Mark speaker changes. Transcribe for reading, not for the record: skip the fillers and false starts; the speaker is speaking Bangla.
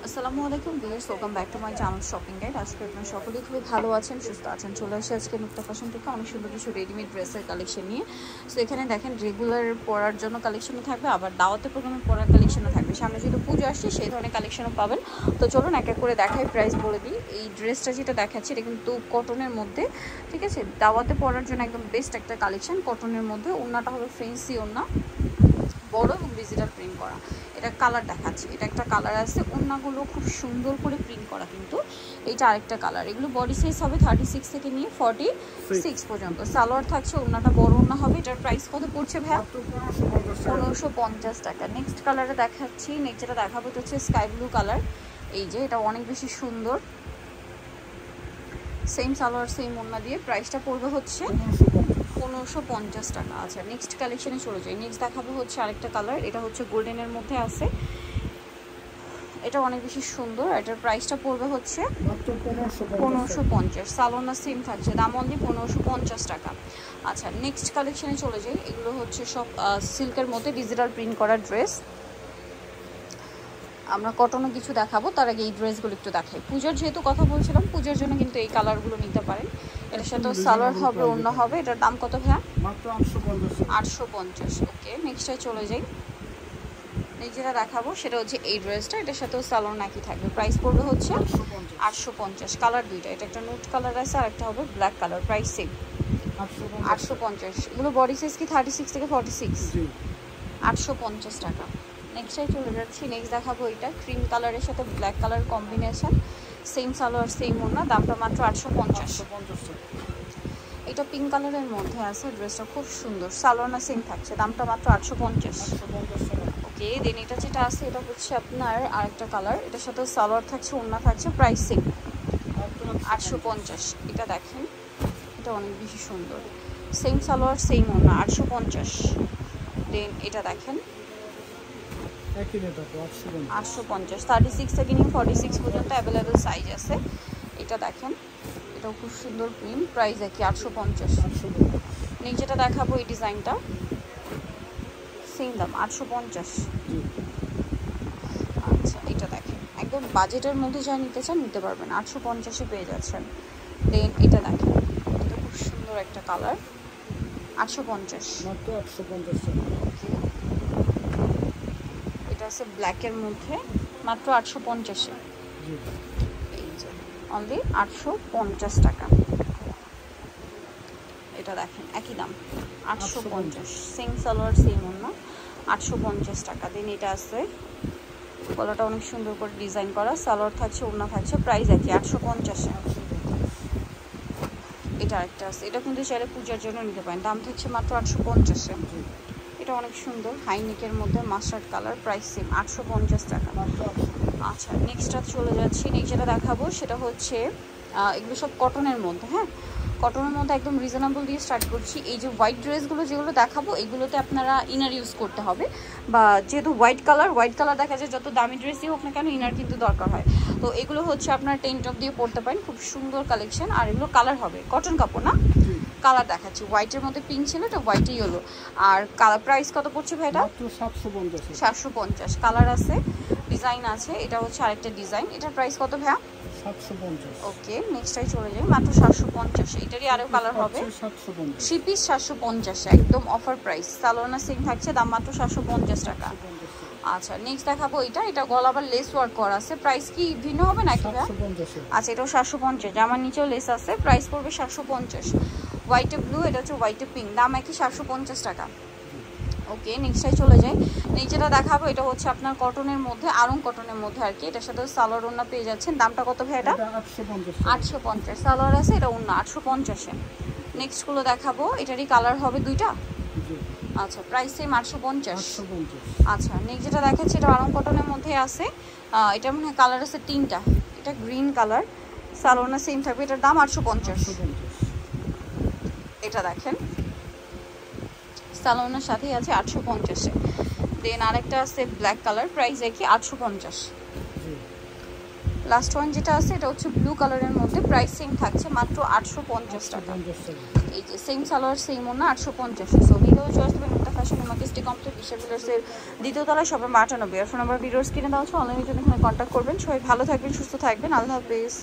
Speaker 1: আসসালামু আলাইকুম viewers, welcome back to my channel shopping guide. আজকে আপনারা সকলেই খুবই ভালো আছেন, সুস্থ আছেন। চলে আসে আজকে মুক্তা ফ্যাশন থেকে অনেক সুন্দর কিছু রেডিমেড ড্রেসের কালেকশন নিয়ে। সো এখানে দেখেন রেগুলার পরার জন্য কালেকশনও থাকবে, আবার দাওয়াতে প্রোগ্রামে পরার কালেকশনও থাকবে। সামনে যেহেতু পুজো আসছে সেই ধরনের কালেকশনও পাবেন। তো চলুন এক এক করে দেখাই, প্রাইস বলে দিই। এই ড্রেসটা যেটা দেখাচ্ছি এটা কিন্তু কটনের মধ্যে, ঠিক আছে? দাওয়াতে পরার জন্য একদম বেস্ট একটা কালেকশন। কটনের মধ্যে ওড়নাটা হবে ফেন্সি ওড়না, বড় এবং ডিজিটাল প্রিন্ট করা। এটা কালার দেখাচ্ছি, এটা একটা কালার আছে। ওড়নাগুলো খুব সুন্দর করে প্রিন্ট করা, কিন্তু এইটা আরেকটা কালার। এগুলো বডি সাইজ হবে 36 থেকে নিয়ে 46 পর্যন্ত। সালোয়ার থাকছে, ওড়নাটা বড় ওড়না হবে। এটার প্রাইস কত পড়ছে ভাইয়া? 1550 টাকা। নেক্সট কালারে দেখাচ্ছি, নেক্সট যেটা দেখাবো এটা হচ্ছে স্কাই ব্লু কালার। এই যে এটা অনেক বেশি সুন্দর, সেম সালোয়ার সেম ওড়না দিয়ে। প্রাইসটা পড়বে হচ্ছে 1550 টাকা। আচ্ছা, নেক্সট কালেকশনে চলে যাই। নেক্সট দেখাবো হচ্ছে আরেকটা কালার, এটা হচ্ছে গোল্ডেনের মধ্যে আছে। এটা অনেক বেশি সুন্দর। এটার প্রাইসটা পড়বে হচ্ছে 1550। সালোনা সেম থাকছে, দাম অনলি 1550 টাকা। আচ্ছা, নেক্সট কালেকশনে চলে যাই। এগুলো হচ্ছে সব সিল্কের মধ্যে ডিজিটাল প্রিন্ট করা ড্রেস। আমরা কটনও কিছু দেখাবো, তার আগে এই ড্রেসগুলো একটু দেখাই। পূজার যেহেতু কথা বলছিলাম, পূজার জন্য কিন্তু এই কালারগুলো নিতে পারেন। এটার সাথে সালোয়ার হবে, ওড়না হবে। এটার দাম কত ভাইয়া?
Speaker 2: মাত্র 850।
Speaker 1: ওকে, নেক্সটে চলে যাই। যেটা দেখাবো সেটা হচ্ছে এই ড্রেসটা, এটার সাথেও সালোয়ার নাকি থাকবে। প্রাইস পড়বে হচ্ছে 850। কালার দুইটা, এটা একটা নোট কালার আছে আর একটা হবে ব্ল্যাক কালার। Price same 850। এগুলো বডি সাইজ কি 36 থেকে 46? 850 টাকা। নেক্সটে চলে যাচ্ছি। নেক্সট দেখাবো এটা ক্রিম কালারের সাথে black colour combination, same salwar same ওড়না, দামটা মাত্র 850। এটা পিঙ্ক কালারের মধ্যে আছে, ড্রেসটা খুব সুন্দর। সালোয়ার সেম থাকছে, দামটা মাত্র 850। ওকে, দেন এটা যেটা আছে এটা হচ্ছে আপনার আরেকটা কালার। এটার সাথে সালোয়ার থাকছে, ওড়না থাকছে। Price same 850। এটা দেখেন, এটা অনেক বেশি সুন্দর। সেম সালোয়ার সেম ওড়না, 850। দেন এটা দেখেন 850। 36 থেকে নিয়ে 46 পর্যন্ত অ্যাভেলেবেল সাইজ আছে। এটা দেখেন, এটাও খুব সুন্দর প্রিন্ট। প্রাইস একই 850। নিচেটা দেখাবো এই ডিজাইনটা, সেম দাম 850। আচ্ছা, এটা দেখেন একদম বাজেটের মধ্যে যা নিতে চান নিতে পারবেন, 850-এ পেয়ে যাচ্ছেন। দেন এটা দেখেন, এটা খুব সুন্দর একটা কালার, 850। এটা আছে ব্ল্যাকের মধ্যে, মাত্র 850-এ। এই যে অনলি 850 টাকা। এটা দেখেন একই দাম 850। সেম সালোয়ার সেম ওড়না, 850 টাকা। দিন এটা আছে, গলাটা অনেক সুন্দর করে ডিজাইন করা, সালোয়ার থাকছে, ওড়না থাকছে। প্রাইস একই 850-এ। এটা আরেকটা আছে, এটা কিন্তু চাইলে পূজার জন্য নিতে পারেন, দাম থাকছে মাত্র 850-এ। এটা অনেক সুন্দর, হাইনেকের মধ্যে মাস্টার্ড কালার। প্রাইস সেম 850 টাকা। আচ্ছা, নেক্সটটা চলে যাচ্ছি। নেক্সট যেটা দেখাবো সেটা হচ্ছে এগুলো সব কটনের মধ্যে। হ্যাঁ, কটনের মধ্যে একদম রিজনেবল দিয়ে স্টার্ট করছি। এই যে হোয়াইট ড্রেসগুলো যেগুলো দেখাবো, এগুলোতে আপনারা ইনার ইউজ করতে হবে, বা যেহেতু হোয়াইট কালার দেখা যায়, যত দামি ড্রেসই হোক না কেন ইনার কিন্তু দরকার হয়। তো এগুলো হচ্ছে আপনারা 10 টপ দিয়ে পরতে পারেন, খুব সুন্দর কালেকশন। আর এগুলো কালার হবে, কটন কাপড় না। কালার দেখাচ্ছি, হোয়াইটের মধ্যে পিঙ্ক ছিল, এটা হোয়াইটই হলো। আর কালার প্রাইস কত পড়ছে ভাই? এটা 750। কালার আছে, ডিজাইন আছে। এটা হচ্ছে আরেকটা ডিজাইন। এটার প্রাইস কত ভাইয়া?
Speaker 2: 750।
Speaker 1: ওকে, নেক্সটটাই চলে যাই। মাত্র 750। এটারই আরও কালার হবে। 3 পিস 750, একদম অফার প্রাইস। সালোয়ার সেম থাকছে, দাম মাত্র 750 টাকা। আচ্ছা, নেক্সট দেখাবো এটা গলা আবার লেস ওয়ার্ক করা আছে। প্রাইস কি ভিন্ন হবে নাকি ভাইয়া? আচ্ছা, এটাও 750। জামার নিচেও লেস আছে, প্রাইস পড়বে 750। হোয়াইটে ব্লু, এটা হচ্ছে হোয়াইটে পিঙ্ক, দাম একই 750 টাকা। ওকে, নেক্সটটাই চলে যাই। নিচেটা দেখাবো, এটা হচ্ছে আপনার কটনের মধ্যে, আরং কটনের মধ্যে আর কি। এটার সাথে সালোয়ার ওড়না পেয়ে যাচ্ছেন। দামটা কত ভাই? এটা 850। সালোয়ার আছে, এটা ওড়না 850-এ। নেক্সটগুলো দেখাবো, এটারই কালার হবে দুইটা। আচ্ছা, প্রাইস সেম 850। আচ্ছা, নেক্সট যেটা দেখাচ্ছি এটা আরং কটনের মধ্যে আছে। এটা মনে হয় কালার আছে 3টা। এটা গ্রিন কালার, সালোয়ার সেম থাকবে। এটার দাম 850। এটা দেখেন সালোয়ারের সাথেই আছে 850-এ। দেন আরেকটা আছে ব্ল্যাক কালার, প্রাইস একই 850। লাস্ট ওয়ান যেটা আছে এটা হচ্ছে ব্লু কালারের মধ্যে, প্রাইস সেম থাকছে মাত্র 850 টাকা। এই যে সেম সালোয়ার সেম ওড়না, 850। সো ভিডিও চয়েস আসেন হিমাকিস্টি কমপ্লেক্স বিশ্ববিলার্সের দ্বিতীয় তলায় সবে 98 আর ফোন নাম্বার ভিডিওস কিনে দেওয়া হচ্ছে অনলাইনের জন্য এখানে কন্ট্যাক্ট করবেন। সবাই ভালো থাকবেন, সুস্থ থাকবেন, আল্লাহ হাফেজ।